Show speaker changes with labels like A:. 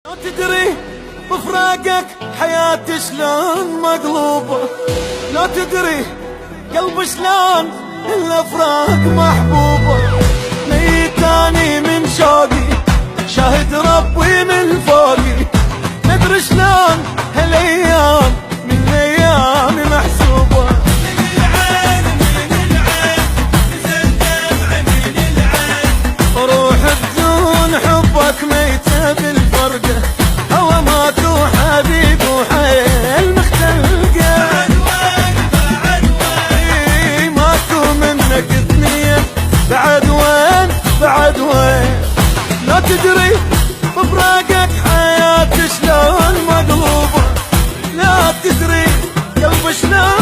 A: لو تدري بفراقك حياتي شلون مقلوبة، لو تدري قلبي شلون الافراق محبوبة، ميتاني من شوقي شاهد ربي من فوقي، ندري شلون هالايام من ايامي محسوبة. من العين من العين نزل دمع من العين، روح بدون حبك ميتة بالفرقة، هوا ماكو حبيب وحيل مختلقة، بعد وين بعد وين ماكو منك اثنين، بعد وين بعد وين. لا تدري بفراقك حياتي شلون مقلوبة، لا تدري قلبي شلون